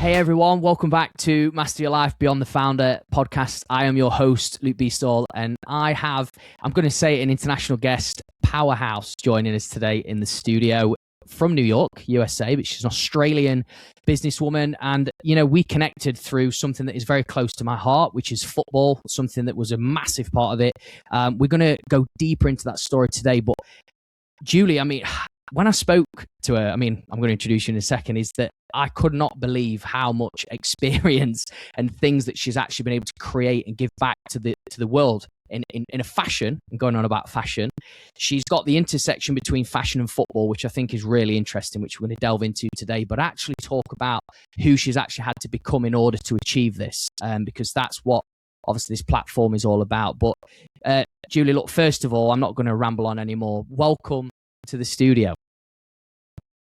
Hey everyone, welcome back to Master Your Life Beyond the Founder podcast. I am your host, Luke Beastall, and I'm going to say an international guest, powerhouse, joining us today in the studio from New York, USA, but she's an Australian businesswoman. And, you know, we connected through something that is very close to my heart, which is football, something that was a massive part of it. We're going to go deeper into that story today. But Julie, I mean, when I spoke to her, I mean, I'm going to introduce you in a second, is that I could not believe how much experience and things that she's actually been able to create and give back to the world in a fashion, and going on about fashion. She's got the intersection between fashion and football, which I think is really interesting, which we're going to delve into today, but actually talk about who she's actually had to become in order to achieve this, because that's what obviously this platform is all about. But Julie, look, first of all, I'm not going to ramble on anymore. Welcome to the studio.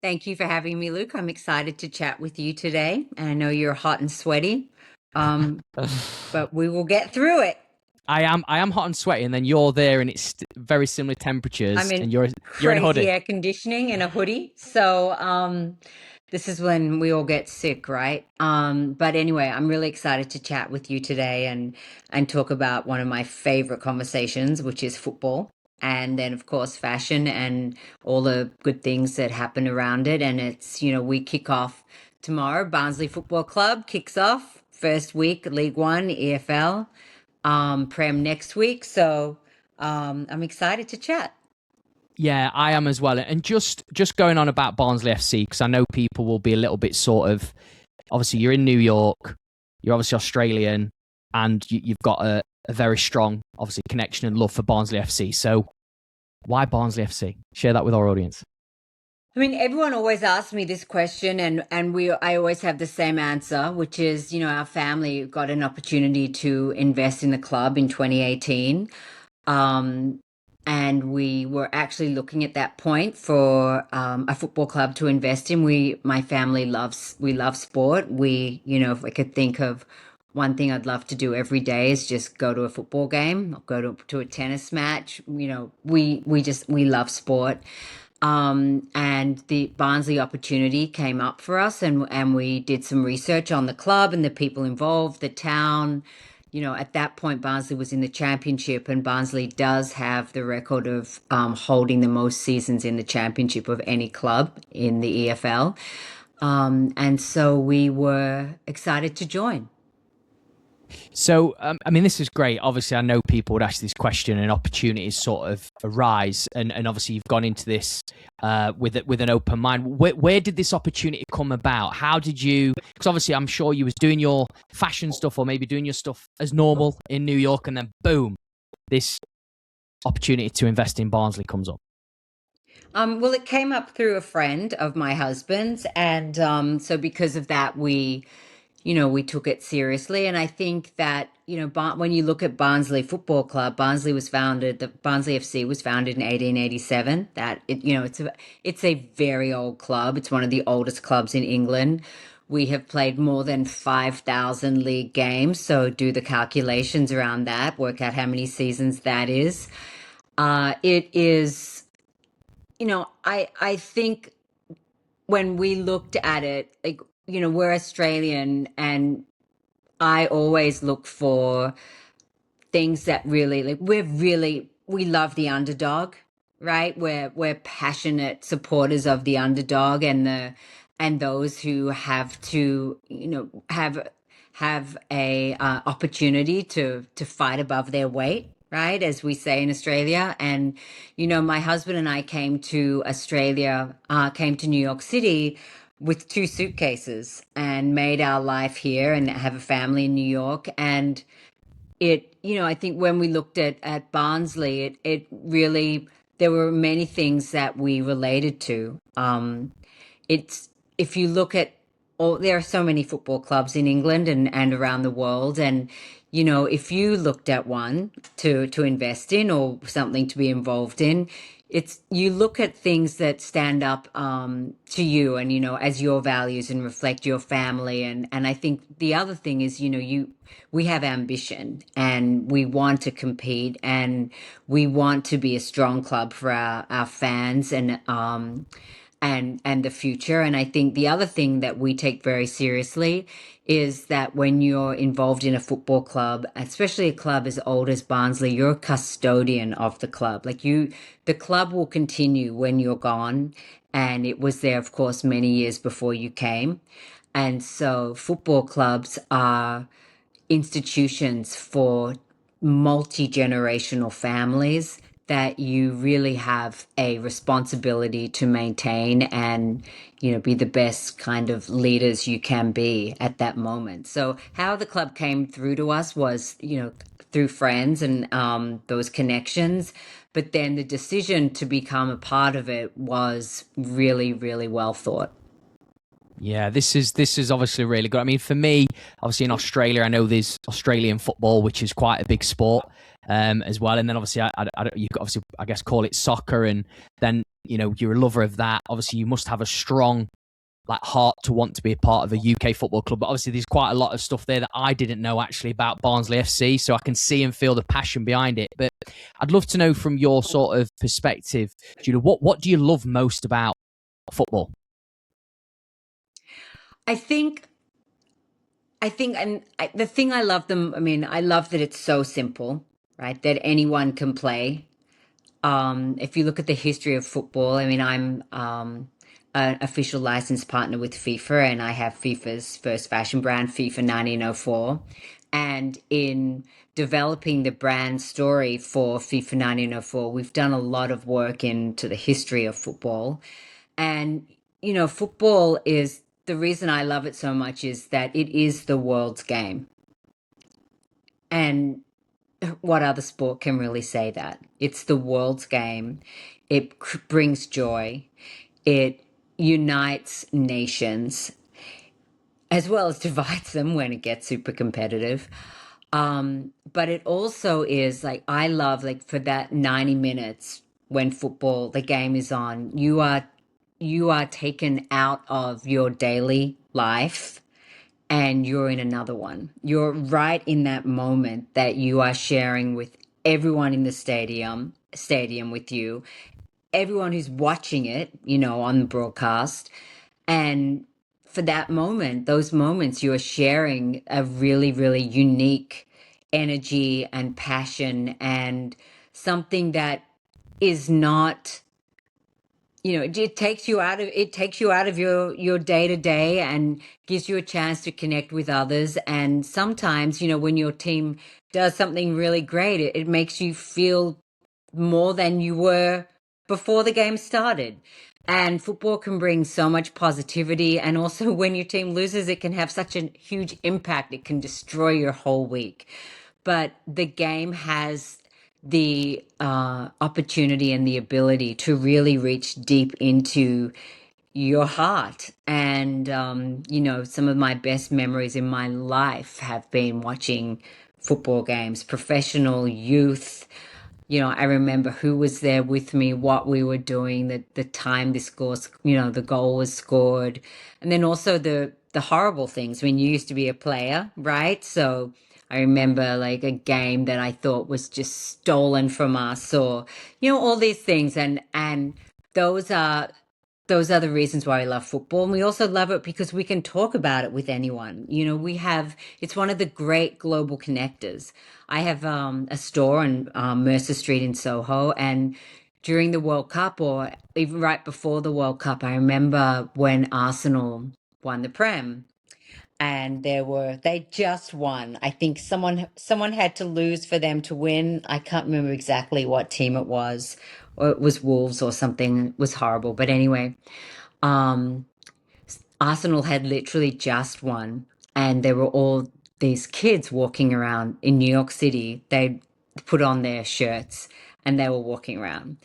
Thank you for having me, Luke. I'm excited to chat with you today. And I know you're hot and sweaty, but we will get through it. I am hot and sweaty, and then you're there, and it's very similar temperatures. I'm in and you're in a hoodie. Crazy air conditioning and a hoodie. So this is when we all get sick, right? But anyway, I'm really excited to chat with you today and talk about one of my favorite conversations, which is football. And then, of course, fashion and all the good things that happen around it. And it's, you know, we kick off tomorrow. Barnsley Football Club kicks off first week, League One, EFL, Prem next week. So I'm excited to chat. Yeah, I am as well. And just going on about Barnsley FC, because I know people will be a little bit sort of, obviously you're in New York, you're obviously Australian, and you've got a very strong, obviously, connection and love for Barnsley FC. So why Barnsley FC? Share that with our audience. I mean, everyone always asks me this question, and I always have the same answer, which is, you know, our family got an opportunity to invest in the club in 2018. And we were actually looking at that point for a football club to invest in. My family we love sport. You know, if I could think of one thing I'd love to do every day is just go to a football game, go to a tennis match. You know, we love sport. And the Barnsley opportunity came up for us, and we did some research on the club and the people involved, the town. You know, at that point, Barnsley was in the championship, and Barnsley does have the record of holding the most seasons in the championship of any club in the EFL. And so we were excited to join. So, I mean, this is great. Obviously, I know people would ask this question and opportunities sort of arise. And obviously, you've gone into this with an open mind. Where did this opportunity come about? How did you, because obviously I'm sure you was doing your fashion stuff or maybe doing your stuff as normal in New York, and then boom, this opportunity to invest in Barnsley comes up. Well, it came up through a friend of my husband's. And so because of that, we took it seriously. And I think that, you know, when you look at Barnsley Football Club, Barnsley FC was founded in 1887. It's a very old club. It's one of the oldest clubs in England. We have played more than 5,000 league games. So do the calculations around that, work out how many seasons that is. It is, you know, I think when we looked at it, like, you know, we're Australian, and I always look for things that really, like, we love the underdog, right? We're passionate supporters of the underdog and those who have to, you know, have a opportunity to fight above their weight, right? As we say in Australia. And, you know, my husband and I came to New York City with 2 suitcases and made our life here and have a family in New York. And you know, I think when we looked at Barnsley, it really, there were many things that we related to. If you look at there are so many football clubs in England and around the world. And, you know, if you looked at one to invest in or something to be involved in, you look at things that stand up to you and, you know, as your values and reflect your family. And I think the other thing is, you know, we have ambition and we want to compete and we want to be a strong club for our fans. and the future. And I think the other thing that we take very seriously is that when you're involved in a football club, especially a club as old as Barnsley, you're a custodian of the club. Like the club will continue when you're gone. And it was there, of course, many years before you came. And so football clubs are institutions for multi-generational families that you really have a responsibility to maintain and be the best kind of leaders you can be at that moment. So how the club came through to us was through friends and those connections, but then the decision to become a part of it was really, really well thought. Yeah, this is obviously really good. I mean, for me, obviously in Australia, I know there's Australian football, which is quite a big sport as well. And then obviously, you could obviously, I guess, call it soccer, and then you're a lover of that. Obviously, you must have a strong heart to want to be a part of a UK football club. But obviously, there's quite a lot of stuff there that I didn't know actually about Barnsley FC, so I can see and feel the passion behind it. But I'd love to know from your sort of perspective, Julie, what do you love most about football? I think the thing I love them, I mean, I love that it's so simple, right? That anyone can play. If you look at the history of football, I mean, I'm an official licensed partner with FIFA, and I have FIFA's first fashion brand, FIFA 1904. And in developing the brand story for FIFA 1904, we've done a lot of work into the history of football. And, football is the reason I love it so much is that it is the world's game. And what other sport can really say that? It's the world's game. It brings joy. It unites nations as well as divides them when it gets super competitive. But it also is like, I love like for that 90 minutes when football, the game is on, you are taken out of your daily life and you're in another one. You're right in that moment that you are sharing with everyone in the stadium with you, everyone who's watching it, on the broadcast. And for that moment, those moments, you are sharing a really, really unique energy and passion and something that is not, it takes you out of your day to day and gives you a chance to connect with others. And sometimes, when your team does something really great, it makes you feel more than you were before the game started. And football can bring so much positivity. And also, when your team loses, it can have such a huge impact. It can destroy your whole week. But the game has the opportunity and the ability to really reach deep into your heart. And, some of my best memories in my life have been watching football games, professional, youth. I remember who was there with me, what we were doing, the time the goal was scored. And then also the horrible things when you used to be a player, right? So I remember like a game that I thought was just stolen from us or, all these things. And those are those are the reasons why we love football. And we also love it because we can talk about it with anyone. It's one of the great global connectors. I have a store on Mercer Street in Soho. And during the World Cup, or even right before the World Cup, I remember when Arsenal won the Prem. And they just won. I think someone had to lose for them to win. I can't remember exactly what team it was, or it was Wolves or something. It was horrible. But anyway, um, Arsenal had literally just won, and there were all these kids walking around in New York City. They put on their shirts and they were walking around.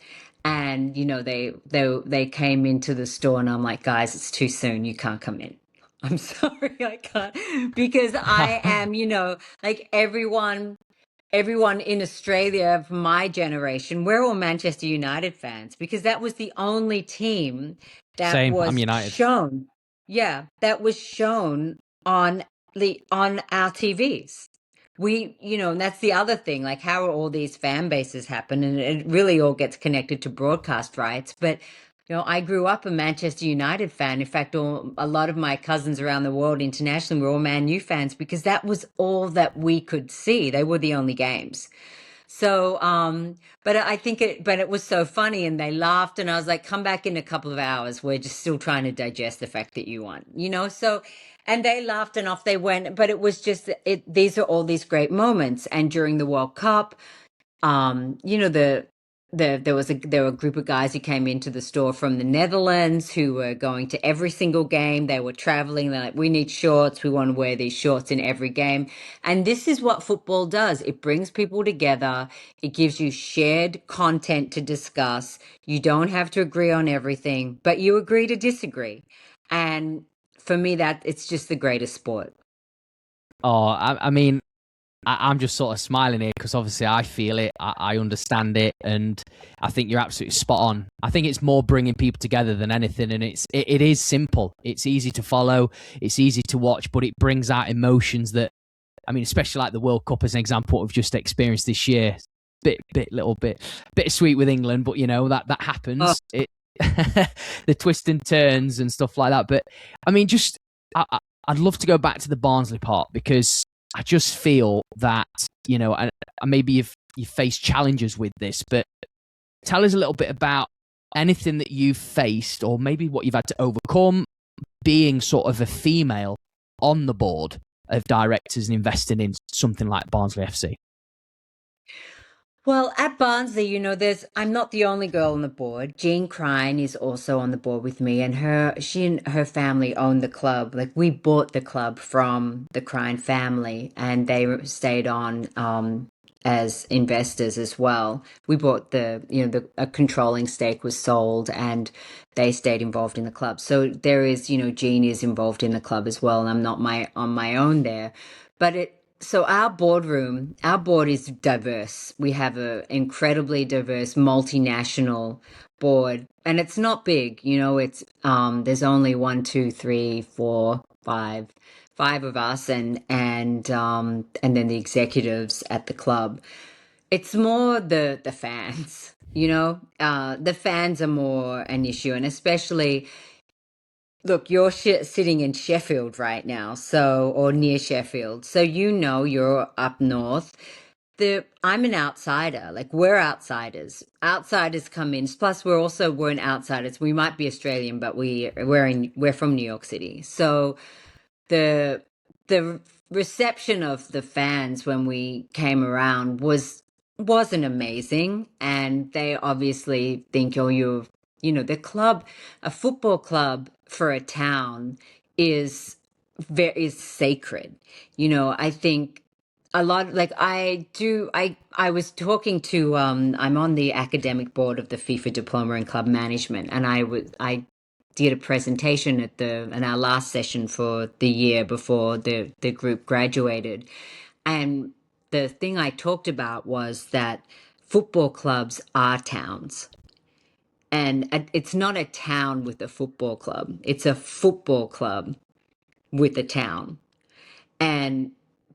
And they came into the store, and I'm like, guys, it's too soon. You can't come in. I'm sorry, I can't because I am, like everyone in Australia of my generation, we're all Manchester United fans because that was the only team that Same. I'm was United. shown. Yeah, that was shown on on our TVs. And that's the other thing, like how are all these fan bases happen? And it really all gets connected to broadcast rights. But I grew up a Manchester United fan. In fact, a lot of my cousins around the world internationally were all Man U fans because that was all that we could see. They were the only games. So, but I think but it was so funny and they laughed and I was like, come back in a couple of hours. We're just still trying to digest the fact that you won, So, and they laughed and off they went. But it was just, these are all these great moments. And during the World Cup, there were a group of guys who came into the store from the Netherlands who were going to every single game. They were traveling. They're like, we need shorts. We want to wear these shorts in every game. And this is what football does. It brings people together. It gives you shared content to discuss. You don't have to agree on everything, but you agree to disagree. And for me, that it's just the greatest sport. Oh, I mean, I'm just sort of smiling here because obviously I feel it, I understand it, and I think you're absolutely spot on. I think it's more bringing people together than anything, and it is simple. It's easy to follow, it's easy to watch, but it brings out emotions that, I mean, especially like the World Cup as an example, what we've just experienced this year. Little bit sweet with England, but that Oh, happens. The twists and turns and stuff like that. But I mean, I'd love to go back to the Barnsley part because I just feel that and maybe you've faced challenges with this, but tell us a little bit about anything that you've faced, or maybe what you've had to overcome being sort of a female on the board of directors and investing in something like Barnsley FC. well, at Barnsley, I'm not the only girl on the board. Jean Crine is also on the board with me, and she and her family own the club. Like we bought the club from the Crine family, and they stayed on as investors as well. We bought a controlling stake was sold, and they stayed involved in the club. So there is, Jean is involved in the club as well, and I'm not on my own there, but so our board is diverse. We have an incredibly diverse multinational board, and it's not big. It's there's only one, two, three, four, five of us, and then the executives at the club. It's more the fans. The fans are more an issue, and especially look, you're sitting in Sheffield right now, or near Sheffield. So you're up north. I'm an outsider. Like we're outsiders. Outsiders come in. Plus, weren't outsiders. We might be Australian, but we're from New York City. So the the reception of the fans when we came around wasn't amazing, and they obviously think, oh, the club, a football club for a town is sacred. I think a lot, like I was talking to I'm on the academic board of the FIFA Diploma in Club Management, and I did a presentation in our last session for the year before the group graduated, and the thing I talked about was that football clubs are towns. And it's not a town with a football club. It's a football club with a town. And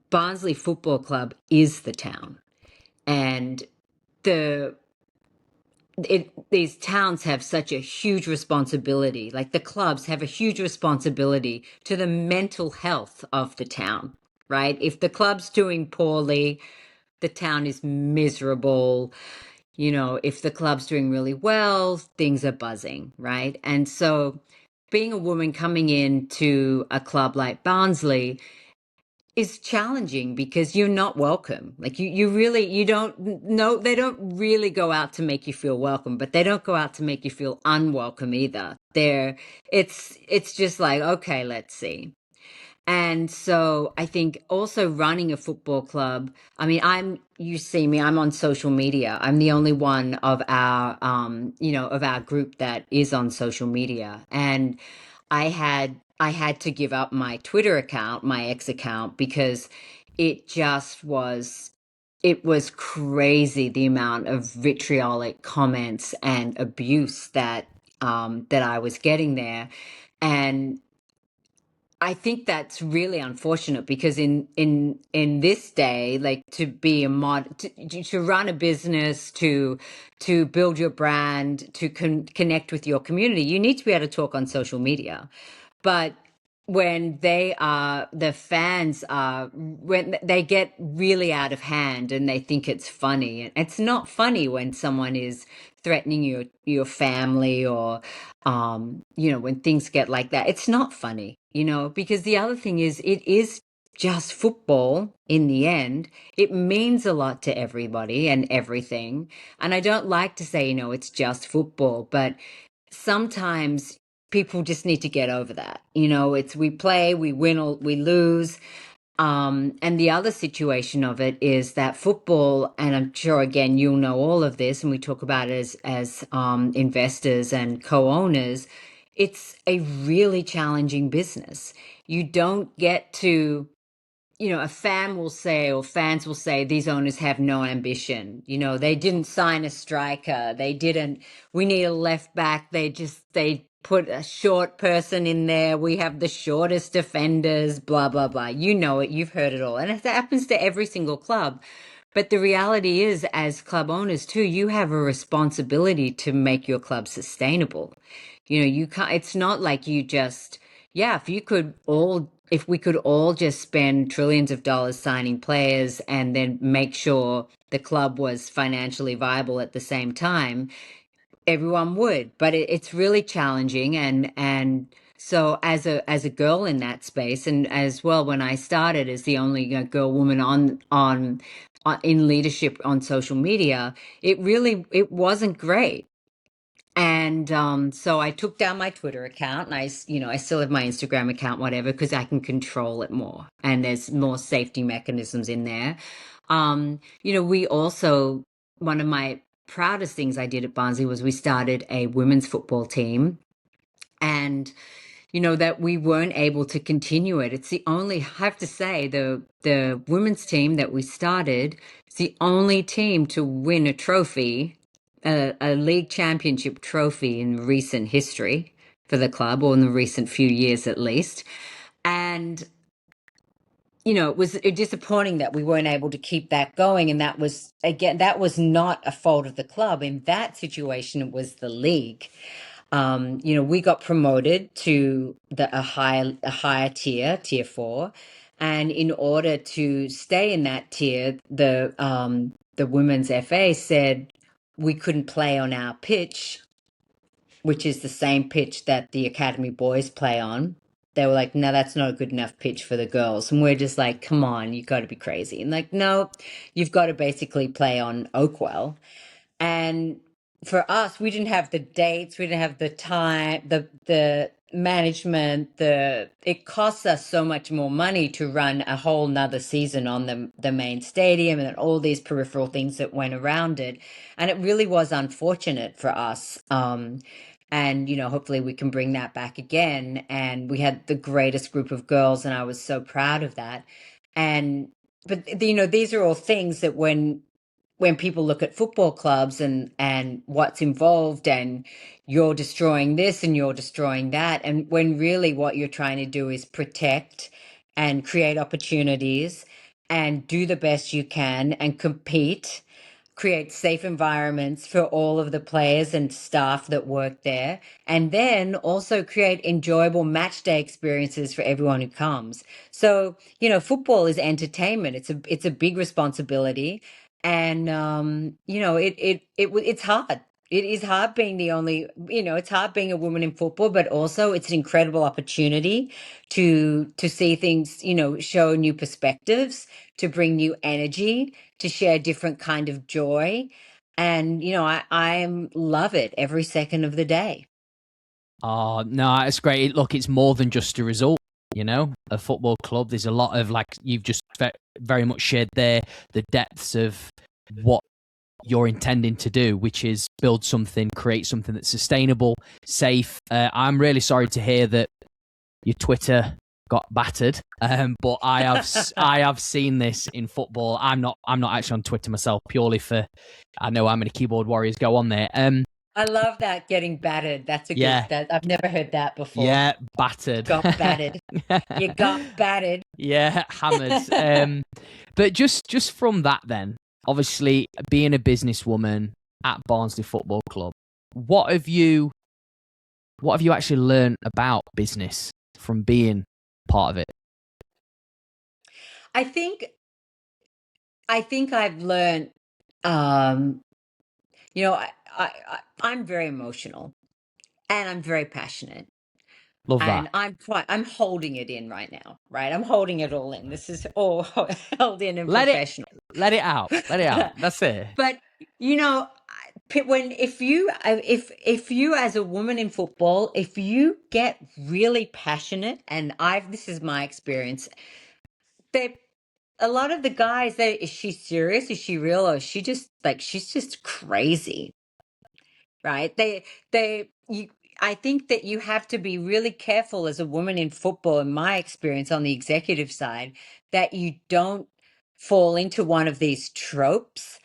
Barnsley Football Club is the town. And the these towns have such a huge responsibility. Like the clubs have a huge responsibility to the mental health of the town, right? If the club's doing poorly, the town is miserable. If the club's doing really well, things are buzzing, right? And so being a woman coming into a club like Barnsley is challenging because you're not welcome. Like you don't know, they don't really go out to make you feel welcome, but they don't go out to make you feel unwelcome either. It's just like, okay, let's see. And so I think also running a football club, I mean, you see me, I'm on social media. I'm the only one of our group that is on social media. And I had to give up my Twitter account, my ex account, because it just it was crazy the amount of vitriolic comments and abuse that I was getting there. And I think that's really unfortunate because in this day, like to be a to run a business, to build your brand, to connect with your community, you need to be able to talk on social media. But when the fans are, when they get really out of hand and they think it's funny, and it's not funny when someone is threatening your family, or when things get like that, it's not funny, because the other thing is, it is just football in the end. It means a lot to everybody and everything. And I don't like to say, it's just football, but sometimes people just need to get over that. It's, we play, we win or we lose. And the other situation of it is that football, and I'm sure again you'll know all of this, and we talk about it as investors and co-owners. It's a really challenging business. You don't get to, a fan will say, or fans will say, these owners have no ambition. They didn't sign a striker. We need a left back. They put a short person in there. We have the shortest defenders, blah, blah, blah. You know it. You've heard it all. And it happens to every single club. But the reality is, as club owners too, you have a responsibility to make your club sustainable. You can't, it's not like you just, yeah, if we could all just spend trillions of dollars signing players and then make sure the club was financially viable at the same time, everyone would. But it's really challenging, and so as a girl in that space, and as well when I started as the only girl woman on in leadership on social media, it wasn't great. And so I took down my Twitter account, and I still have my Instagram account, whatever, because I can control it more, and there's more safety mechanisms in there. We also, one of my proudest things I did at Barnsley was we started a women's football team, and that we weren't able to continue it. It's the only, I have to say, the women's team that we started is the only team to win a trophy, a league championship trophy in recent history for the club, or in the recent few years at least. And it was disappointing that we weren't able to keep that going. And that was, again, that was not a fault of the club. In that situation, it was the league. We got promoted to a higher tier 4, and in order to stay in that tier, the women's FA said we couldn't play on our pitch, which is the same pitch that the academy boys play on. They were like, no, that's not a good enough pitch for the girls. And we're just like, come on, you've got to be crazy. And like, no, you've got to basically play on Oakwell. And for us, we didn't have the dates, we didn't have the time, the management, it costs us so much more money to run a whole nother season on the main stadium, and all these peripheral things that went around it. And it really was unfortunate for us. And hopefully we can bring that back again. And we had the greatest group of girls, and I was so proud of that. But these are all things that when people look at football clubs and what's involved, and you're destroying this and you're destroying that, and when really what you're trying to do is protect and create opportunities and do the best you can and compete, create safe environments for all of the players and staff that work there, and then also create enjoyable match day experiences for everyone who comes. So, football is entertainment. It's a big responsibility. And it's hard. It is hard being the only, it's hard being a woman in football, but also it's an incredible opportunity to see things, show new perspectives, to bring new energy, to share different kind of joy. And I love it every second of the day. Oh, no, it's great. Look, it's more than just a result, a football club. There's a lot of, like you've just very much shared there, the depths of what you're intending to do, which is build something, create something that's sustainable, safe. I'm really sorry to hear that your Twitter got battered, but I have seen this in football. I'm not actually on Twitter myself, purely for I know how many keyboard warriors go on there. I love that, getting battered. That's a good, Yeah, that I've never heard that before. yeah, battered. Got battered. You got battered. Yeah, hammered. But just from that, then, obviously being a businesswoman at Barnsley Football Club, what have you actually learned about business from being part of it? I think I think I've learned, um, I'm very emotional and I'm very passionate. Love that. And I'm holding it in right now, right? I'm holding it all in. This is all held in and Let it professional. let it out. Let it out. That's it. But you know, when if you as a woman in football, if you get really passionate, and I've this is my experience, they a lot of the guys, they is she serious? Is she real? Or is she just like she's just crazy, right? I think that you have to be really careful as a woman in football, in my experience on the executive side, that you don't fall into one of these tropes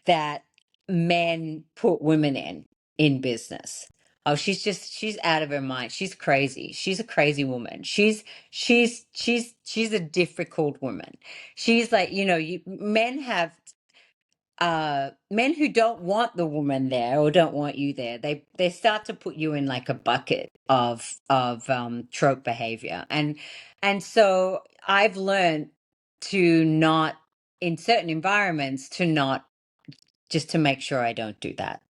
that men put women in business. Oh, she's out of her mind. She's crazy. She's a crazy woman. She's a difficult woman. She's like, men have men who don't want the woman there or don't want you there, they start to put you in like a bucket of trope behavior. And so I've learned to not, in certain environments, to not, just to make sure I don't do that.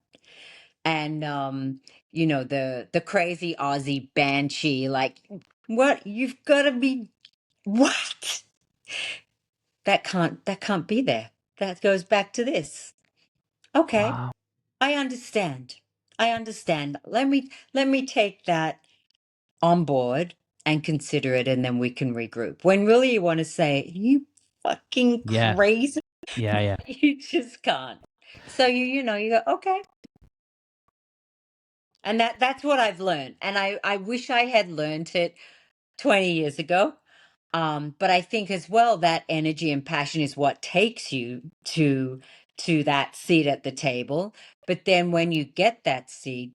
And the crazy Aussie banshee, like, what, you've got to be, what, that can't be there. That goes back to this. Okay, Wow. I understand. I understand. Let me take that on board and consider it, and then we can regroup. When really you want to say, you fucking Yeah. crazy, Yeah, yeah. you just can't. So you go, okay. And that's what I've learned. And I wish I had learned it 20 years ago. But I think as well that energy and passion is what takes you to that seat at the table. But then when you get that seat,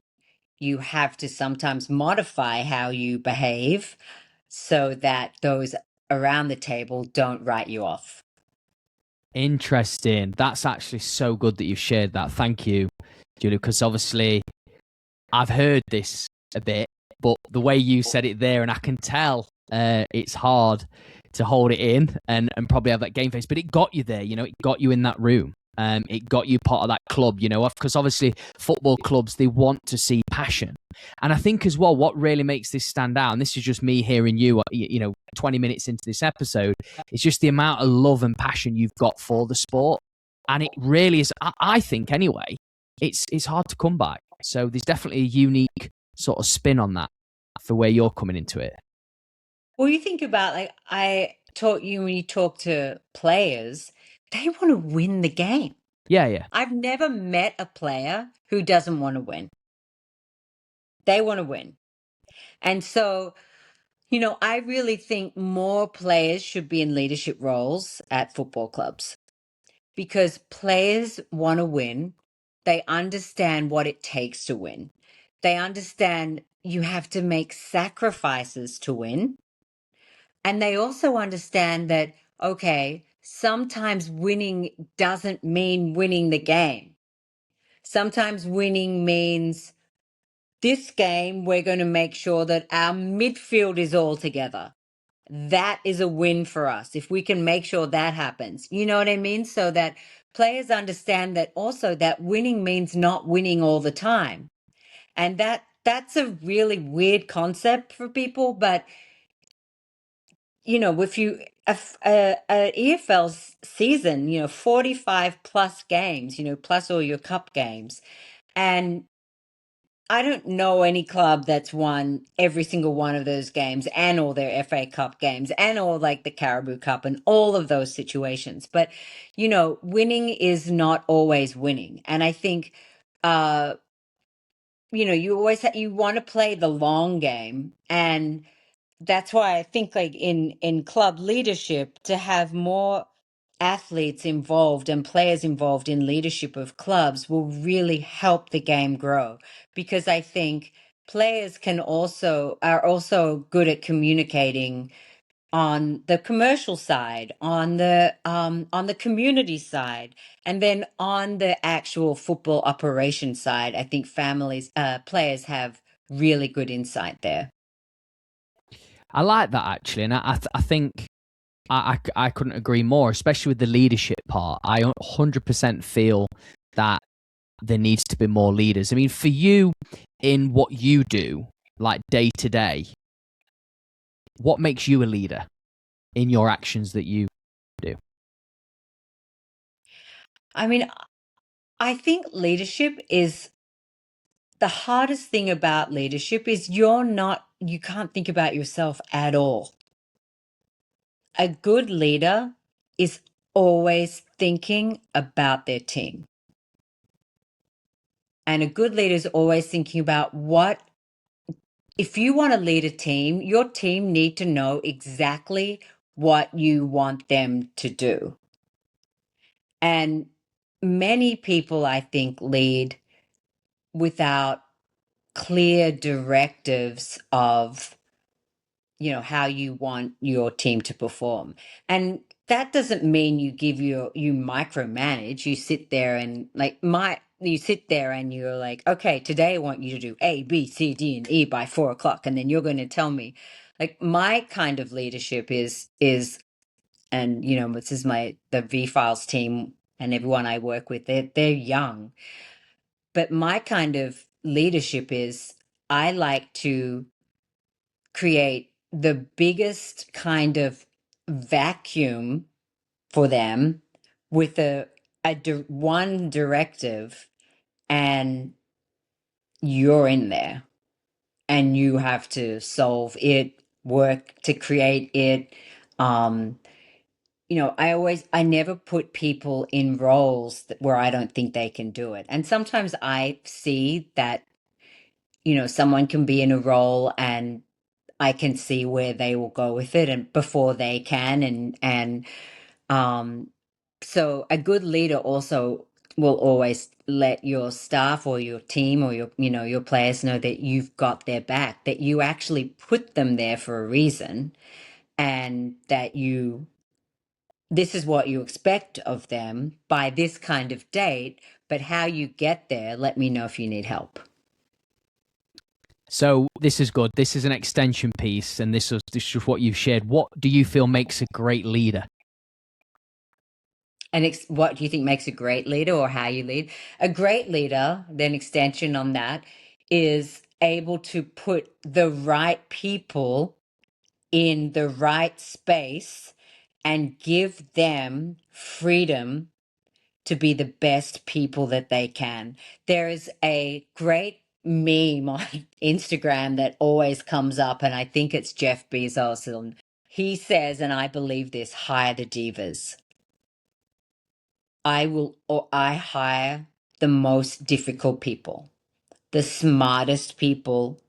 you have to sometimes modify how you behave so that those around the table don't write you off. Interesting. That's actually so good that you've shared that. Thank you, Julie, because obviously I've heard this a bit, but the way you said it there, and I can tell it's hard to hold it in and probably have that game face, but it got you there, it got you in that room. It got you part of that club, because obviously football clubs, they want to see passion. And I think as well, what really makes this stand out, and this is just me hearing you, 20 minutes into this episode, it's just the amount of love and passion you've got for the sport. And it really is, I think anyway, it's hard to come by. So there's definitely a unique sort of spin on that for where you're coming into it. Well, you think about, like, I taught you, when you talk to players, they want to win the game. Yeah, yeah. I've never met a player who doesn't want to win. They want to win. And so, I really think more players should be in leadership roles at football clubs, because players want to win. They understand what it takes to win. They understand you have to make sacrifices to win. And they also understand that, okay, sometimes winning doesn't mean winning the game. Sometimes winning means, this game, we're going to make sure that our midfield is all together. That is a win for us if we can make sure that happens. You know what I mean? So that players understand that also that winning means not winning all the time. And that's a really weird concept for people. But if you a EFL season, 45 plus games, plus all your cup games, and I don't know any club that's won every single one of those games and all their FA Cup games and all, like, the Caribou Cup and all of those situations. But, winning is not always winning. And I think, you always you want to play the long game. And that's why I think, like, in club leadership, to have more athletes involved and players involved in leadership of clubs will really help the game grow, because I think players are also good at communicating on the commercial side, on the community side, and then on the actual football operation side. I think players have really good insight there. I like that actually, and I think I couldn't agree more, especially with the leadership part. I 100% feel that there needs to be more leaders. I mean, for you, in what you do, like day to day, what makes you a leader in your actions that you do? I mean, I think leadership is the hardest thing about leadership is you can't think about yourself at all. A good leader is always thinking about their team. And a good leader is always thinking about if you want to lead a team, your team need to know exactly what you want them to do. And many people, I think, lead without clear directives of, how you want your team to perform. And that doesn't mean you micromanage. You sit there and you're like, okay, today I want you to do A, B, C, D, and E by 4 o'clock. And then you're going to tell me, like, my kind of leadership and this is the V Files team and everyone I work with, they're young. But my kind of leadership is I like to create the biggest kind of vacuum for them with one directive, and you're in there and you have to solve it, work to create it. I never put people in roles where I don't think they can do it. And sometimes I see that, someone can be in a role and I can see where they will go with it and before they can. Um, so a good leader also will always let your staff or your team or your players know that you've got their back, that you actually put them there for a reason, and that this is what you expect of them by this kind of date, but how you get there, let me know if you need help. So this is good. This is an extension piece, and this is what you've shared. What do you feel makes a great leader? And what do you think makes a great leader, or how you lead? A great leader, then extension on that, is able to put the right people in the right space and give them freedom to be the best people that they can. There is a great meme on Instagram that always comes up, and I think it's Jeff Bezos. And he says, and I believe this, hire the divas. I hire the most difficult people, the smartest people,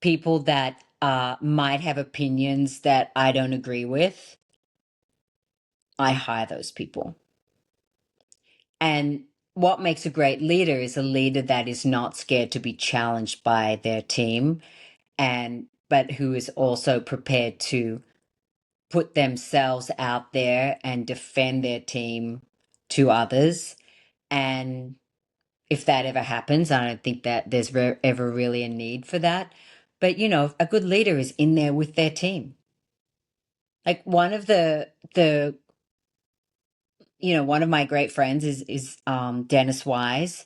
people that might have opinions that I don't agree with. I hire those people. And what makes a great leader is a leader that is not scared to be challenged by their team, but who is also prepared to put themselves out there and defend their team to others. And if that ever happens, I don't think that there's ever really a need for that. But a good leader is in there with their team. Like one of one of my great friends is Dennis Wise.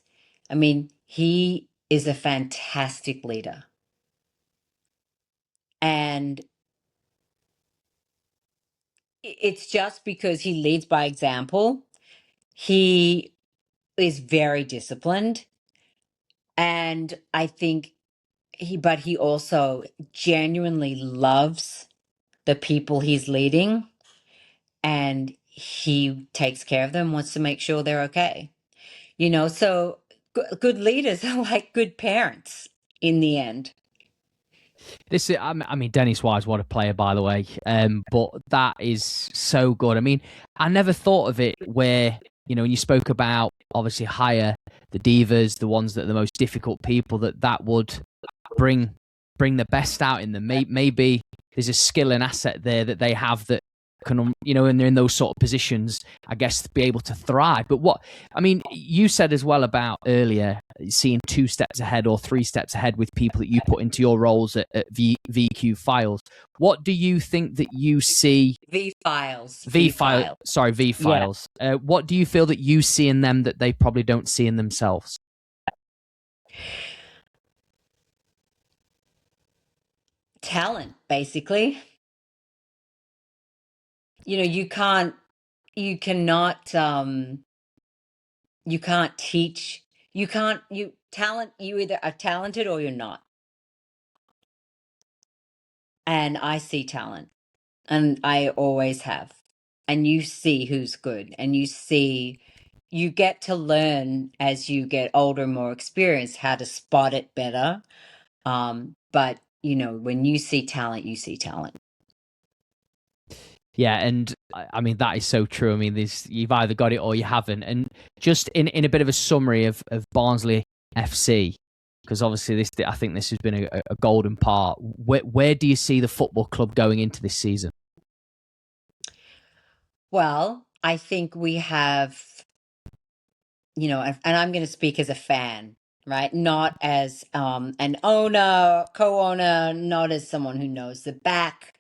I mean, he is a fantastic leader, and it's just because he leads by example. He is very disciplined, and I think but he also genuinely loves the people he's leading, and he takes care of them, wants to make sure they're okay. So good leaders are like good parents in the end. This is, I mean, Dennis Wise, what a player, by the way. But that is so good. I mean, I never thought of it where, when you spoke about obviously hire the divas, the ones that are the most difficult people, that would bring the best out in them. Maybe there's a skill and asset there that they have that can, when they're in those sort of positions, I guess, be able to thrive. But you said as well about earlier seeing 2 steps ahead or 3 steps ahead with people that you put into your roles at VQ Files. What do you think that you see? V Files. V Files. Yeah. What do you feel that you see in them that they probably don't see in themselves? Talent, basically. You cannot teach, talent, you either are talented or you're not. And I see talent, and I always have. And you see who's good, and you get to learn as you get older, more experienced, how to spot it better. But when you see talent, you see talent. Yeah, and I mean, that is so true. I mean, you've either got it or you haven't. And just in a bit of a summary of Barnsley FC, because obviously I think this has been a golden part. Where do you see the football club going into this season? Well, I think we have, and I'm going to speak as a fan, right? Not as an owner, co-owner, not as someone who knows the back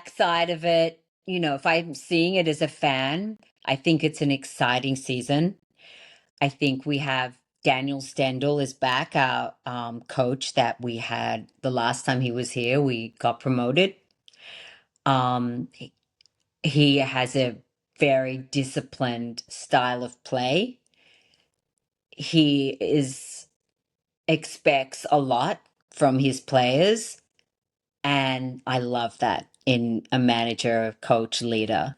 side of it. If I'm seeing it as a fan, I think it's an exciting season. I think we have Daniel Stendel is back, our coach that we had the last time he was here. We got promoted. He has a very disciplined style of play. He expects a lot from his players, and I love that in a manager, coach, leader.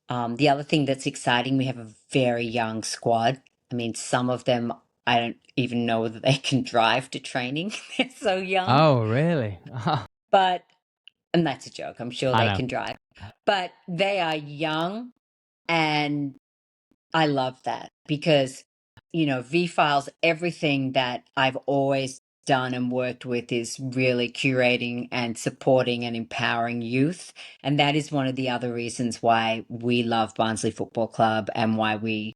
The other thing that's exciting, we have a very young squad. I mean, some of them, I don't even know whether they can drive to training. They're so young. Oh, really? And that's a joke. I'm sure they can drive. But they are young, and I love that because, V-Files, everything that I've always done and worked with is really curating and supporting and empowering youth. And that is one of the other reasons why we love Barnsley Football Club and why we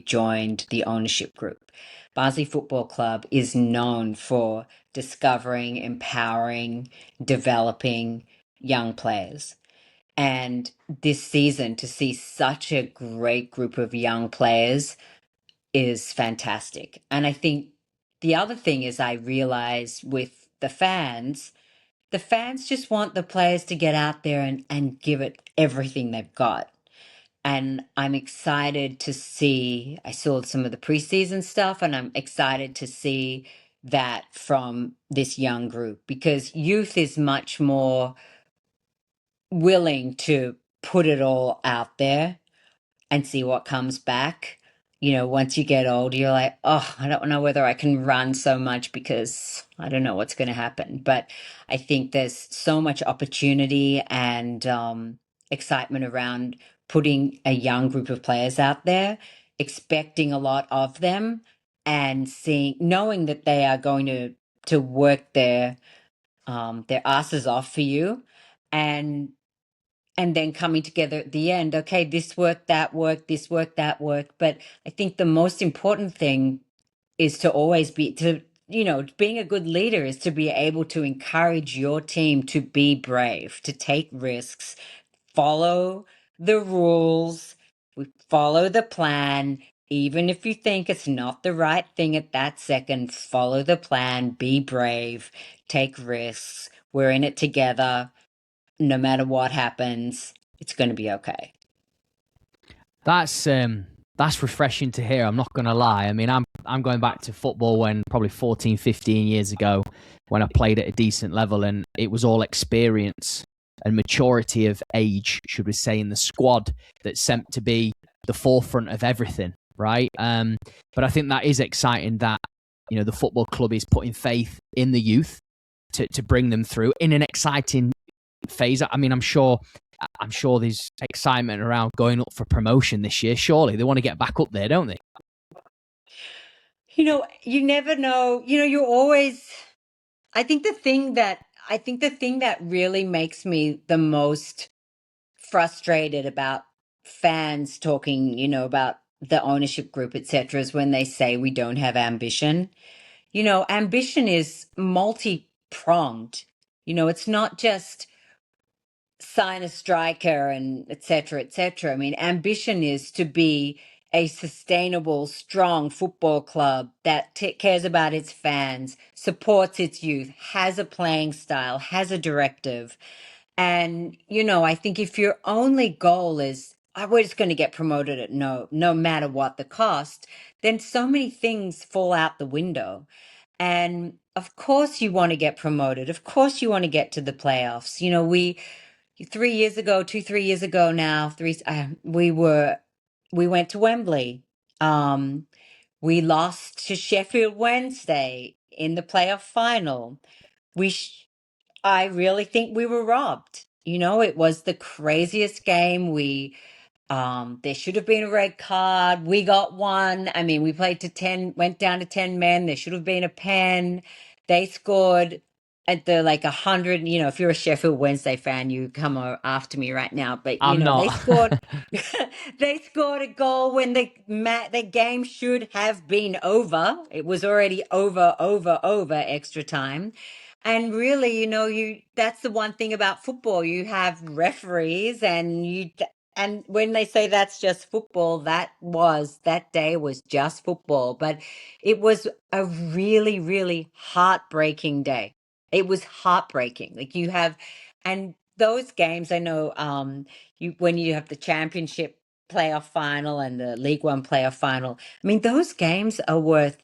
joined the ownership group. Barnsley Football Club is known for discovering, empowering, developing young players. And this season, to see such a great group of young players is fantastic. And I think the other thing is I realize with the fans just want the players to get out there and give it everything they've got. And I'm excited to see, I saw some of the preseason stuff, and I'm excited to see that from this young group because youth is much more willing to put it all out there and see what comes back. Once you get older, you're like, oh, I don't know whether I can run so much because I don't know what's going to happen. But I think there's so much opportunity and excitement around putting a young group of players out there, expecting a lot of them, and knowing that they are going to work their asses off for you, and then coming together at the end. Okay, this worked, that worked, this worked, that worked. But I think the most important thing is to always being a good leader is to be able to encourage your team to be brave, to take risks, follow the rules, follow the plan. Even if you think it's not the right thing at that second, follow the plan, be brave, take risks. We're in it together. No matter what happens, it's going to be okay. That's refreshing to hear. I'm not going to lie. I mean, I'm going back to football when probably 14, 15 years ago when I played at a decent level, and it was all experience and maturity of age, should we say, in the squad that sent to be the forefront of everything, right? But I think that is exciting that, the football club is putting faith in the youth to bring them through in an exciting phase. I mean, I'm sure there's excitement around going up for promotion this year. Surely they want to get back up there, don't they? You never know. You're always. I think the thing that really makes me the most frustrated about fans talking, about the ownership group, etc., is when they say we don't have ambition. Ambition is multi-pronged. It's not just sign a striker and etc., etc. I mean, ambition is to be a sustainable, strong football club that cares about its fans, supports its youth, has a playing style, has a directive. And, I think if your only goal is, we're just going to get promoted at no matter what the cost, then so many things fall out the window. And of course you want to get promoted. Of course you want to get to the playoffs. 3 years ago, 3 years ago now, we went to Wembley. We lost to Sheffield Wednesday in the playoff final. I really think we were robbed. It was the craziest game. There should have been a red card. We got one. I mean, we played to 10, went down to 10 men. There should have been a pen. They scored at the 100. If you're a Sheffield Wednesday fan, you come after me right now. But, I'm they not. scored, they scored a goal when the game should have been over. It was already over extra time. And really, that's the one thing about football. You have referees and when they say that's just football, that day was just football. But it was a really, really heartbreaking day. It was heartbreaking. And those games, I know, when you have the championship playoff final and the League One playoff final, I mean, those games are worth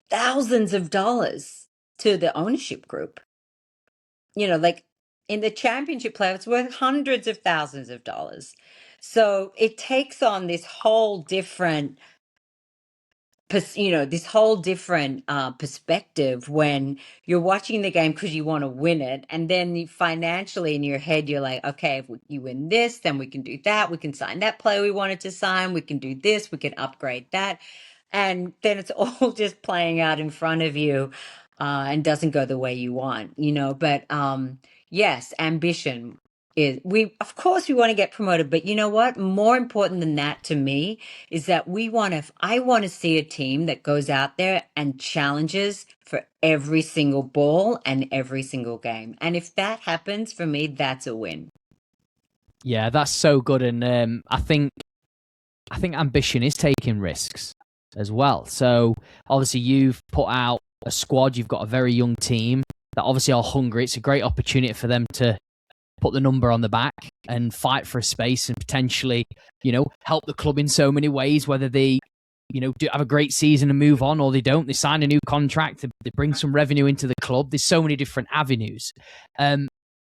thousands of dollars to the ownership group. In the championship playoffs, worth hundreds of thousands of dollars. So it takes on this whole different, perspective when you're watching the game because you want to win it. And then financially in your head, you're like, okay, if you win this, then we can do that. We can sign that player we wanted to sign. We can do this. We can upgrade that. And then it's all just playing out in front of you and doesn't go the way you want, But yes, ambition is of course we want to get promoted, but you know what? More important than that to me is that I want to see a team that goes out there and challenges for every single ball and every single game. And if that happens for me, that's a win. Yeah, that's so good. And I think ambition is taking risks as well. So obviously you've put out a squad, you've got a very young team that obviously are hungry. It's a great opportunity for them to put the number on the back and fight for a space and potentially, help the club in so many ways, whether they, do have a great season and move on or they don't. They sign a new contract, they bring some revenue into the club. There's so many different avenues.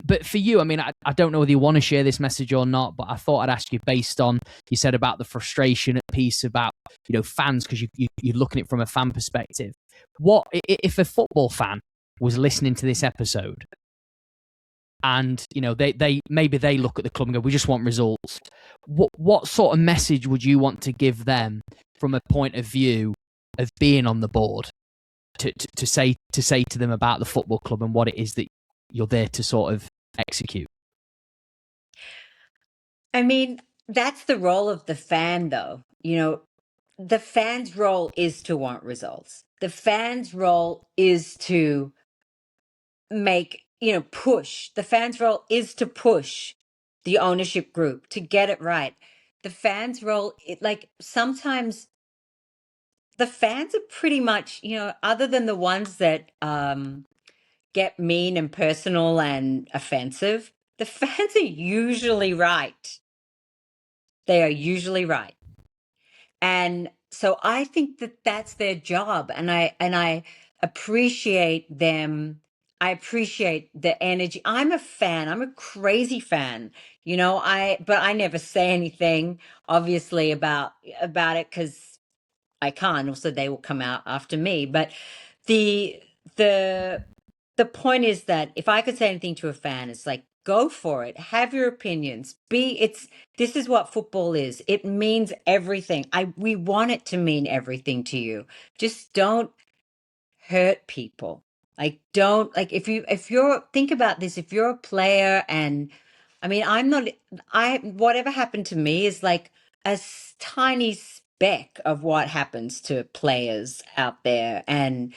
But for you, I mean, I don't know whether you want to share this message or not, but I thought I'd ask you based on, you said about the frustration piece about, fans, because you're looking at it from a fan perspective. What if a football fan was listening to this episode and, they maybe they look at the club and go, we just want results. What sort of message would you want to give them from a point of view of being on the board to say to them about the football club and what it is that you're there to sort of execute? I mean, that's the role of the fan, though. The fan's role is to want results. The fan's role is to push. The fan's role is to push the ownership group to get it right. The fan's role, sometimes the fans are pretty much, other than the ones that get mean and personal and offensive, the fans are usually right. They are usually right. And so I think that that's their job. And I appreciate them. I appreciate the energy. I'm a fan. I'm a crazy fan. But I never say anything obviously about it because I can't. Also, they will come out after me. But the the point is that if I could say anything to a fan, it's like, go for it. Have your opinions. This is what football is. It means everything. We want it to mean everything to you. Just don't hurt people. Like, don't, like, if you're, think about this, if you're a player and, I mean, whatever happened to me is like tiny speck of what happens to players out there. And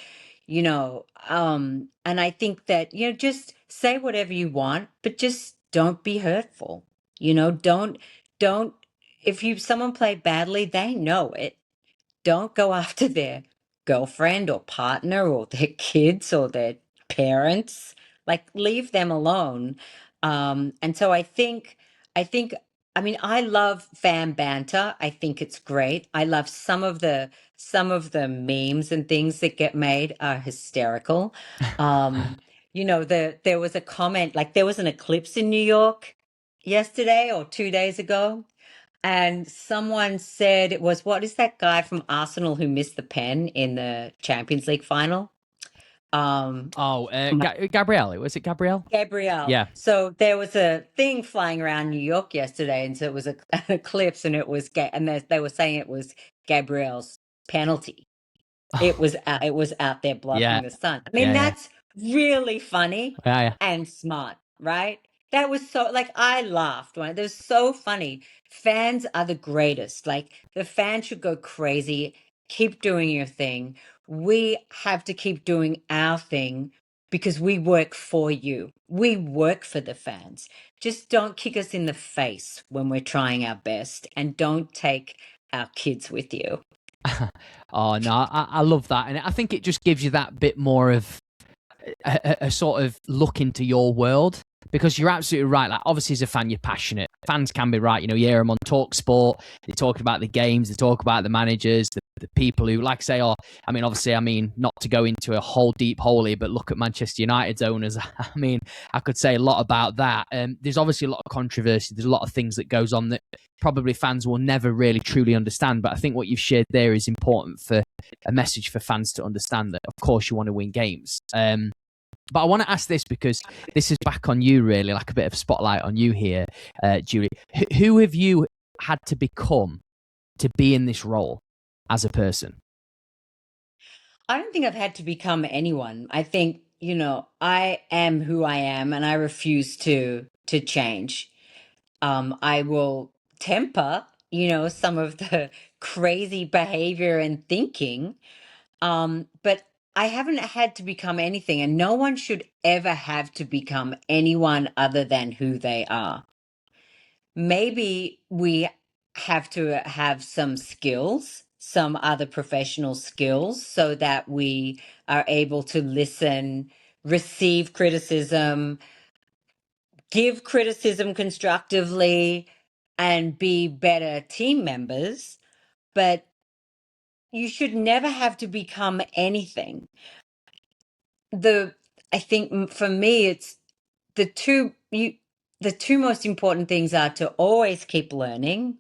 I think that, just say whatever you want, but just don't be hurtful. Don't, if someone played badly, they know it. Don't go after their girlfriend or partner or their kids or their parents. Like, leave them alone. And so I think, I mean, I love fan banter. I think it's great. I love some of the memes and things that get made are hysterical. There was a comment, like there was an eclipse in New York yesterday or 2 days ago, and someone said it was, what is that guy from Arsenal who missed the pen in the Champions League final? Um, Oh, Gabrielle. Was it Gabrielle? Gabrielle. Yeah. So there was a thing flying around New York yesterday, and so it was an eclipse, and and they were saying it was Gabrielle's penalty. It was out there blocking Yeah. the sun. I mean, Yeah. Yeah. that's really funny Yeah. Yeah. and smart, right? That was so, like, I laughed when it was so funny. Fans are the greatest. Like, the fans should go crazy. Keep doing your thing. We have to keep doing our thing because we work for you. We work for the fans. Just don't kick us in the face when we're trying our best, and don't take our kids with you. Oh no, I love that, and I think it just gives you that bit more of a sort of look into your world, because you're absolutely right. Like, obviously, as a fan, you're passionate. Fans can be right. You hear them on Talk Sport. They're talking about the games. They talk about the managers, the people who, like, say, obviously, not to go into a whole deep hole here, but look at Manchester United's owners. I mean, I could say a lot about that. There's obviously a lot of controversy. There's a lot of things that goes on that probably fans will never really truly understand. But I think what you've shared there is important for a message for fans to understand that, of course, you want to win games. But I want to ask this, because this is back on you, really, like a bit of spotlight on you here, Julie. Who have you had to become to be in this role as a person? I don't think I've had to become anyone. I think, I am who I am, and I refuse to change. I will temper, some of the crazy behavior and thinking. But I haven't had to become anything, and no one should ever have to become anyone other than who they are. Maybe we have to have some skills, some other professional skills, so that we are able to listen, receive criticism, give criticism constructively, and be better team members. But you should never have to become anything. The I think, for me, it's the two most important things are to always keep learning,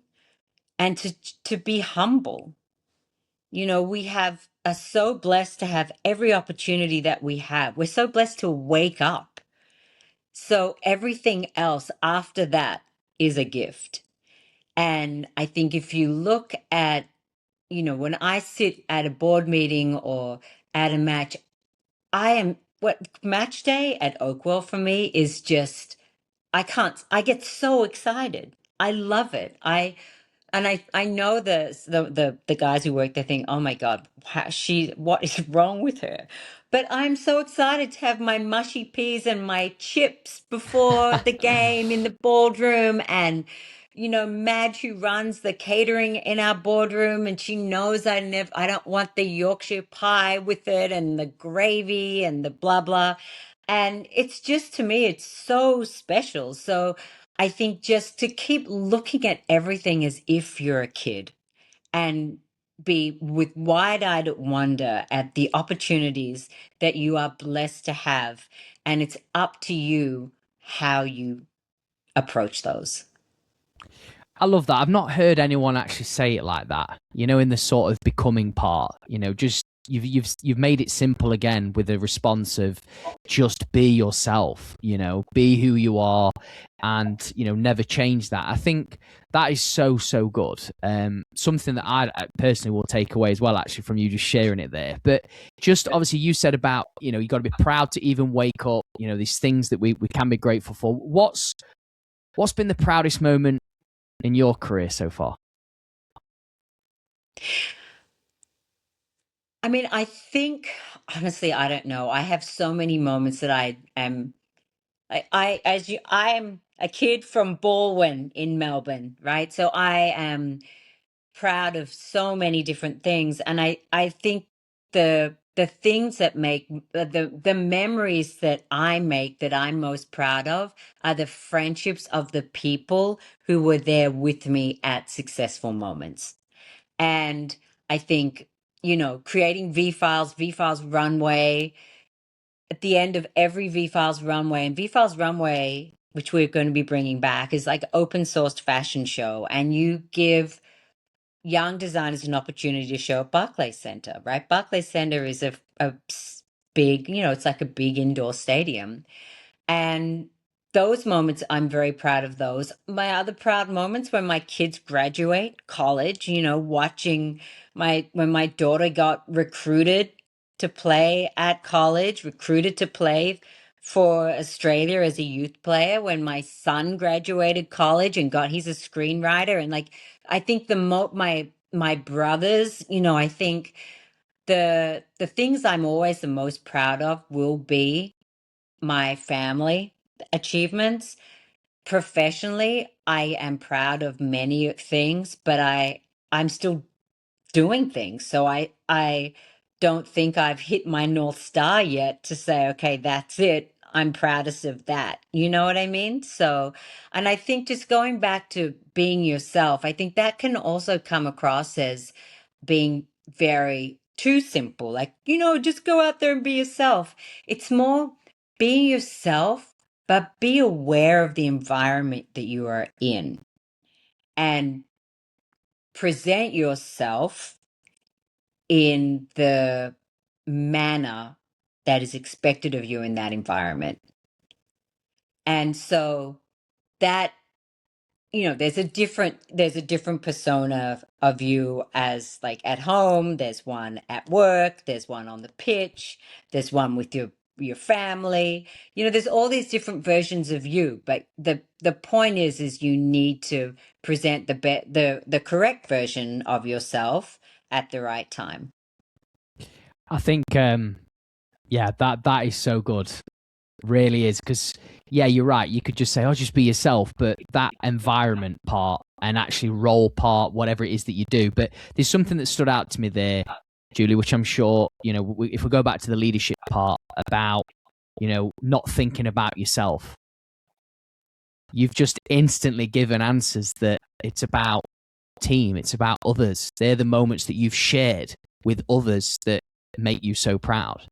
and to be humble. We are so blessed to have every opportunity that we have. We're so blessed to wake up. So everything else after that is a gift. And I think if you look at, when I sit at a board meeting or at a match, what match day at Oakwell for me is just, I get so excited. I love it. I know the guys who work there think, oh my God, what is wrong with her? But I'm so excited to have my mushy peas and my chips before the game in the boardroom. And, Madge, who runs the catering in our boardroom, and she knows I don't want the Yorkshire pie with it and the gravy and the blah blah. And it's just, to me, it's so special. So I think just to keep looking at everything as if you're a kid, and be with wide-eyed wonder at the opportunities that you are blessed to have. And it's up to you how you approach those. I love that. I've not heard anyone actually say it like that, in the sort of becoming part, just you've made it simple again with a response of just be yourself, be who you are, and never change that. I think that is so good. Something that I personally will take away as well, actually, from you just sharing it there. But just obviously, you said about you got to be proud to even wake up. These things that we can be grateful for. What's been the proudest moment in your career so far? I mean, I think honestly, I don't know. I have so many moments that I am a kid from Balwyn in Melbourne, right? So I am proud of so many different things, and I think the things that make the memories that I make that I'm most proud of are the friendships of the people who were there with me at successful moments. And I think, creating V Files Runway at the end of every V Files Runway, and V Files Runway, which we're going to be bringing back, is like open sourced fashion show. And you give young designers an opportunity to show at Barclays Center, right? Barclays Center is a big, it's like a big indoor stadium. And those moments, I'm very proud of those. My other proud moments when my kids graduate college, watching when my daughter got recruited to play at college, recruited to play for Australia as a youth player, when my son graduated college and he's a screenwriter. And like, I think my brothers, I think the things I'm always the most proud of will be my family achievements. Professionally, I am proud of many things, but I'm still doing things. So I don't think I've hit my North Star yet to say, okay, that's it. I'm proudest of that. You know what I mean? So, and I think just going back to being yourself, I think that can also come across as being very too simple. Like, just go out there and be yourself. It's more being yourself, but be aware of the environment that you are in and present yourself in the manner that is expected of you in that environment. And so that there's a different persona of you as like at home, there's one at work, there's one on the pitch, there's one with your family. There's all these different versions of you, but the point is you need to present the correct version of yourself at the right time. I think, yeah, that is so good. Really is, because yeah, you're right. You could just say, "Oh, just be yourself," but that environment part and actually role part, whatever it is that you do. But there's something that stood out to me there, Julie, which I'm sure if we go back to the leadership part about not thinking about yourself, you've just instantly given answers that it's about team, it's about others. They're the moments that you've shared with others that make you so proud.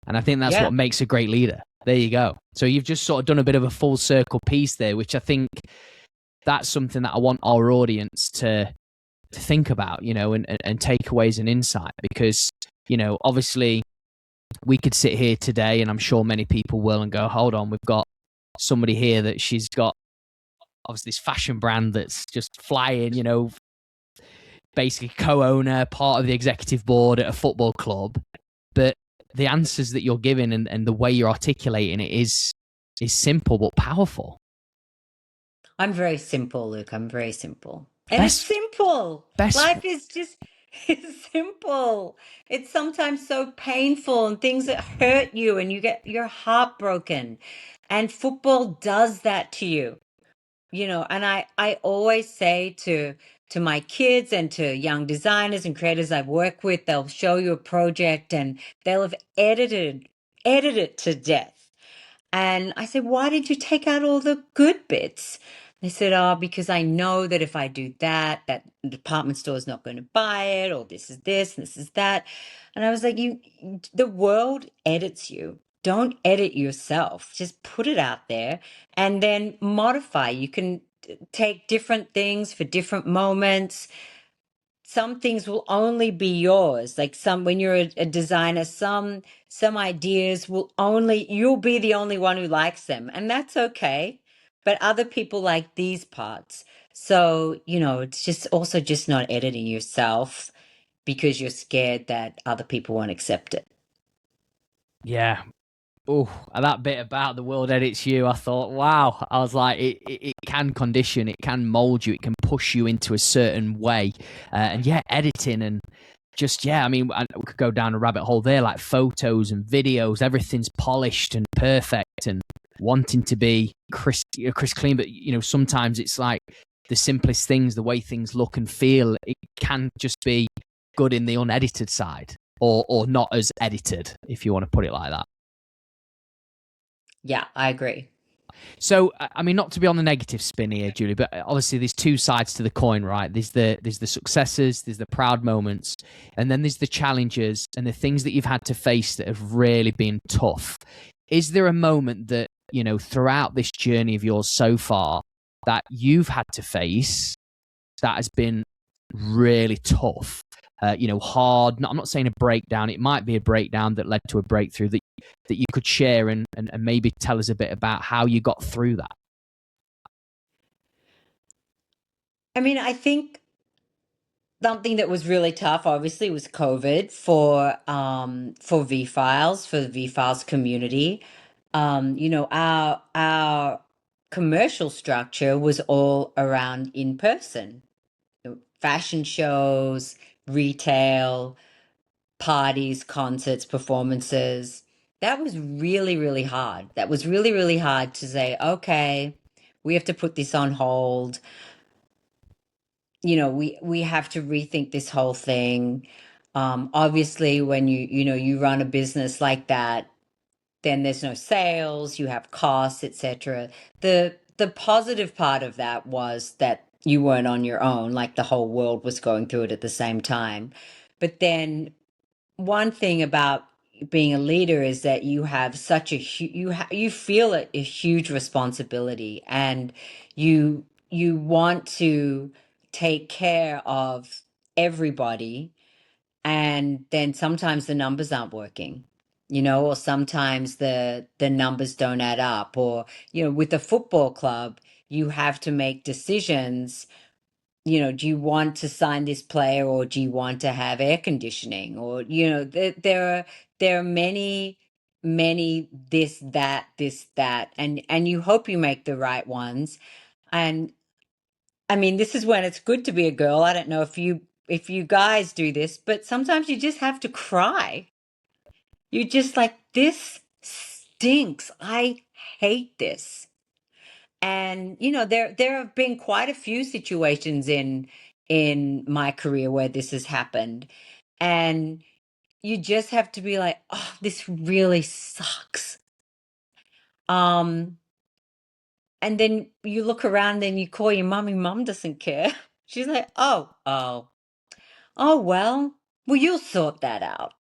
And I think that's Yeah. what makes a great leader. There you go. So you've just sort of done a bit of a full circle piece there, which I think that's something that I want our audience to think about, and take away as an insight. Because, obviously we could sit here today, and I'm sure many people will, and go, hold on, we've got somebody here that she's got obviously this fashion brand that's just flying, basically co-owner, part of the executive board at a football club. But the answers that you're giving and the way you're articulating it is simple but powerful. I'm very simple, Luke. I'm very simple. And it's Best, simple. best. Life is just it's simple. It's sometimes so painful and things that hurt you and you get your heart broken. And football does that to you. And I always say to my kids and to young designers and creators I work with, they'll show you a project and they'll have edited it to death. And I said, why did you take out all the good bits? They said, oh, because I know that if I do that, that the department store is not going to buy it, or this is this, and this is that. And I was like, the world edits you. Don't edit yourself. Just put it out there and then modify. You can take different things for different moments. some things will only be yours. Like some, when you're a designer, some ideas will only, you'll be the only one who likes them, and that's okay. But other people like these parts. So, it's just also just not editing yourself because you're scared that other people won't accept it. Yeah. Oh, that bit about the world edits you, I thought, wow. I was like, it can condition, it can mold you, it can push you into a certain way. And yeah, editing and just, yeah, I mean, we could go down a rabbit hole there, like photos and videos, everything's polished and perfect and wanting to be crisp clean. But, sometimes it's like the simplest things, the way things look and feel, it can just be good in the unedited side or not as edited, if you want to put it like that. Yeah, I agree. So, I mean, not to be on the negative spin here, Julie, but obviously there's two sides to the coin, right? There's the successes, there's the proud moments, and then there's the challenges and the things that you've had to face that have really been tough. Is there a moment that, throughout this journey of yours so far that you've had to face that has been really tough? Hard. I'm not saying a breakdown. It might be a breakdown that led to a breakthrough that you could share and maybe tell us a bit about how you got through that. I mean, I think something that was really tough, obviously, was COVID for V Files, for the V Files community. Our commercial structure was all around in person, fashion shows, retail, parties, concerts, performances. That was really, really hard. That was really, really hard to say, okay, we have to put this on hold. We have to rethink this whole thing. Obviously, when you run a business like that, then there's no sales, you have costs, etc. The positive part of that was that you weren't on your own, like the whole world was going through it at the same time. But then one thing about being a leader is that you have such you feel a huge responsibility, and you want to take care of everybody, and then sometimes the numbers aren't working, or sometimes the numbers don't add up, or with a football club you have to make decisions. Do you want to sign this player, or do you want to have air conditioning? Or, there are many this, that, and you hope you make the right ones. And I mean, this is when it's good to be a girl. I don't know if you guys do this, but sometimes you just have to cry. You're just like, this stinks. I hate this. And there have been quite a few situations in my career where this has happened, and you just have to be like, oh, this really sucks. um and then you look around and you call your mum, and mum doesn't care. She's like, oh, well, you'll sort that out.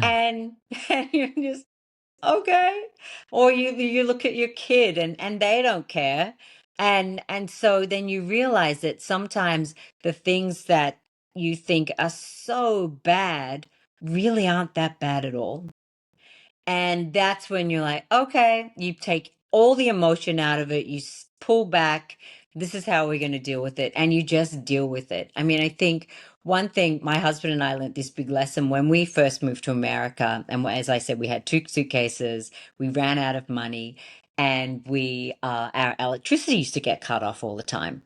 And and you're just, okay. Or you look at your kid, and they don't care. And so then you realize that sometimes the things that you think are so bad really aren't that bad at all. And that's when you're like, okay, you take all the emotion out of it, you pull back. This is how we're going to deal with it. And you just deal with it. I mean, I think one thing, my husband and I learned this big lesson when we first moved to America. And as I said, we had two suitcases, we ran out of money, and our electricity used to get cut off all the time.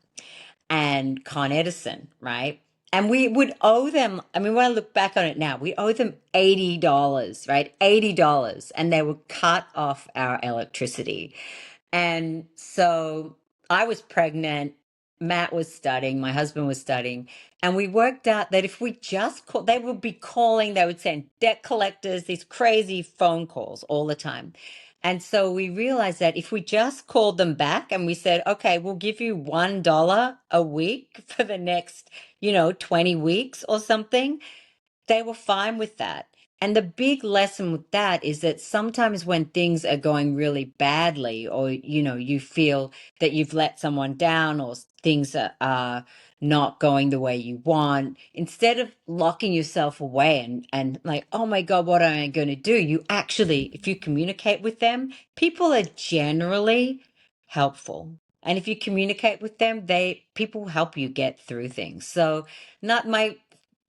And Con Edison, right? And we would owe them, I mean, when I look back on it now, we owe them $80, right? $80. And they would cut off our electricity. And so I was pregnant. Matt was studying. My husband was studying. And we worked out that if we just call, they would be calling, they would send debt collectors, these crazy phone calls all the time. And so we realized that if we just called them back and we said, okay, we'll give you $1 a week for the next, 20 weeks or something, they were fine with that. And the big lesson with that is that sometimes when things are going really badly, or you feel that you've let someone down, or things are not going the way you want, instead of locking yourself away and like, oh my God, what am I going to do? You actually, if you communicate with them, people are generally helpful. And if you communicate with them, people help you get through things. So not my,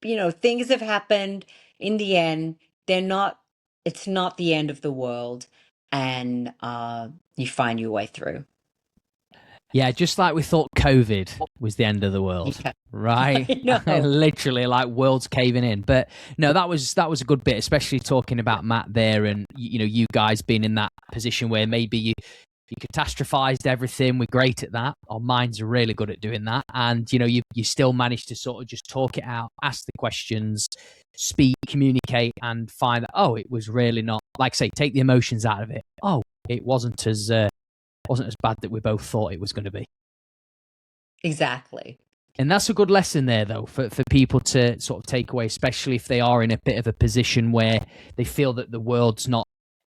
things have happened in the end. They're not, it's not the end of the world. And you find your way through. Yeah, just like we thought COVID was the end of the world, Yeah, right? I know. Literally, like world's caving in. But no, that was a good bit, especially talking about Matt there, and you guys being in that position where maybe you catastrophized everything. We're great at that. Our minds are really good at doing that, and you still managed to sort of just talk it out, ask the questions, speak, communicate, and find that it was really not, like I say, take the emotions out of it. It wasn't as bad that we both thought it was going to be. Exactly. And that's a good lesson there, though, for people to sort of take away, especially if they are in a bit of a position where they feel that the world's not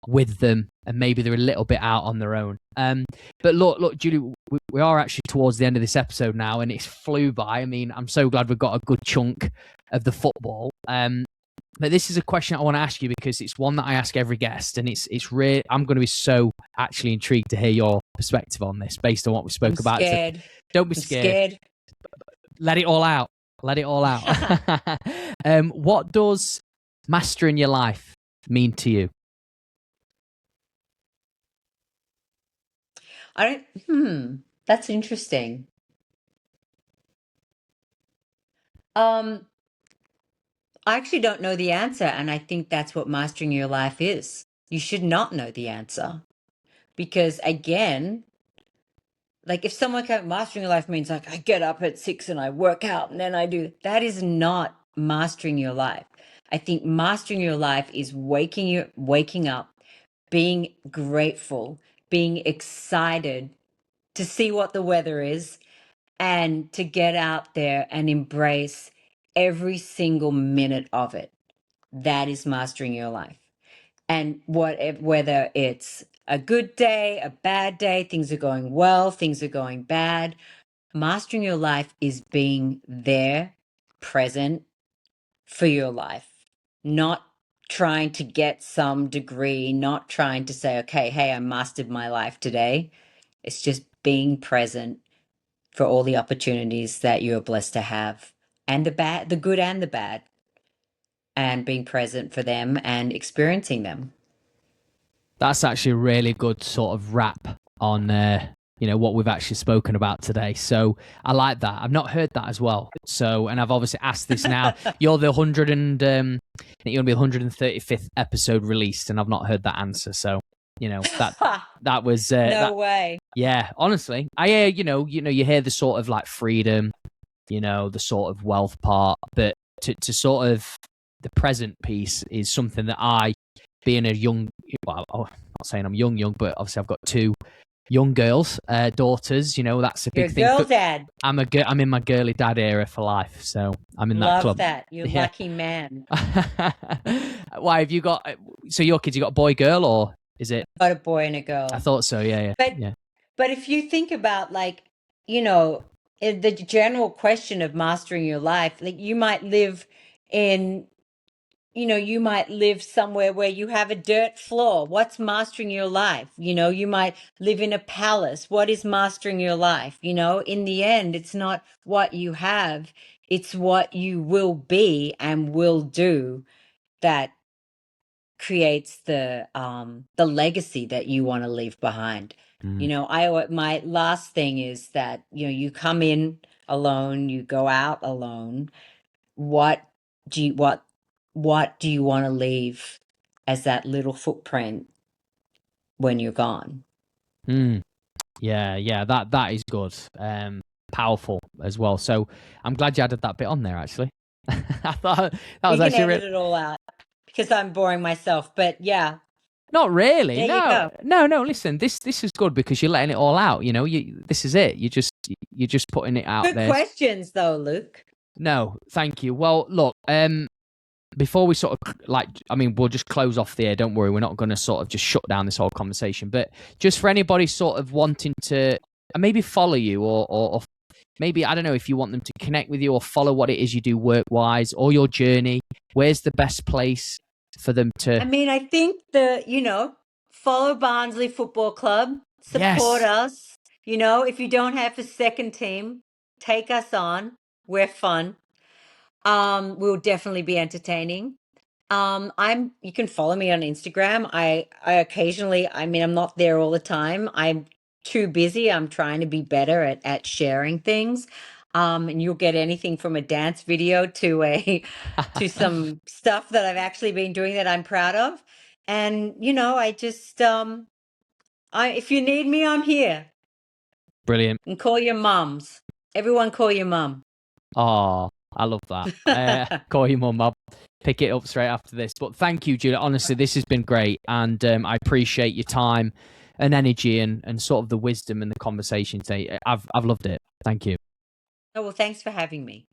with them and maybe they're a little bit out on their own. But look, Julie, we are actually towards the end of this episode now, and it's flew by. I mean, I'm so glad we've got a good chunk of the football. But this is a question I want to ask you because it's one that I ask every guest, and it's really, I'm going to be so actually intrigued to hear your perspective on this based on what we spoke about. Scared. Don't be scared. Let it all out. Let it all out. What does mastering your life mean to you? That's interesting. I actually don't know the answer, and I think that's what mastering your life is. You should not know the answer. Because again, like if someone can't mastering your life means like I get up at 6 and I work out and then I do that is not mastering your life. I think mastering your life is waking up, being grateful, being excited to see what the weather is and to get out there and embrace every single minute of it. That is mastering your life. And whether it's a good day, a bad day, things are going well, things are going bad, mastering your life is being there, present for your life, not trying to get some degree, not trying to say, okay, hey, I mastered my life today. It's just being present for all the opportunities that you're blessed to have, and the good and the bad, and being present for them and experiencing them. That's actually a really good sort of wrap on what we've actually spoken about today. So I like that. I've not heard that as well. So, and I've obviously asked this now. You're the 100 and I think you're gonna be the 135th episode released, and I've not heard that answer. So that was no way. Yeah, honestly, I hear you hear the sort of like freedom, the sort of wealth part, but to sort of the present piece is something that I, being a young, well, I'm not saying I'm young, but obviously I've got two young girls, daughters. That's a big thing. You're a girl dad. I'm in my girly dad era for life, so I'm in that club. Love that. You're a lucky man. Why have you got? So your kids, you got a boy, girl, or is it? Got a boy and a girl. I thought so. Yeah. But if you think about the general question of mastering your life, like you might live somewhere where you have a dirt floor. What's mastering your life? You might live in a palace. What is mastering your life? In the end, it's not what you have, it's what you will be and will do that creates the legacy that you want to leave behind. My last thing is that you come in alone, you go out alone. What do you want to leave as that little footprint when you're gone? Yeah, that is good. Powerful as well. So I'm glad you added that bit on there. Actually, I thought that was actually edit it all out because I'm boring myself. But yeah, not really. There you go. No. Listen, this is good because you're letting it all out. This is it. You're just putting it out there. Good questions, though, Luke. No, thank you. Well, look. Before we sort of we'll just close off the air. Don't worry, we're not going to sort of just shut down this whole conversation. But just for anybody sort of wanting to maybe follow you or maybe, I don't know, if you want them to connect with you or follow what it is you do work-wise or your journey, where's the best place for them to... I mean, I think follow Barnsley Football Club, support Yes. us. If you don't have a second team, take us on. We're fun. We'll definitely be entertaining. You can follow me on Instagram. I occasionally, I mean, I'm not there all the time. I'm too busy. I'm trying to be better at sharing things. And you'll get anything from a dance video to to some stuff that I've actually been doing that I'm proud of. And, I just, if you need me, I'm here. Brilliant. And call your mums. Everyone call your mum. Oh, I love that. Call your mum. I'll pick it up straight after this. But thank you, Julie. Honestly, this has been great. And I appreciate your time and energy and sort of the wisdom and the conversation today. I've loved it. Thank you. Oh, well, thanks for having me.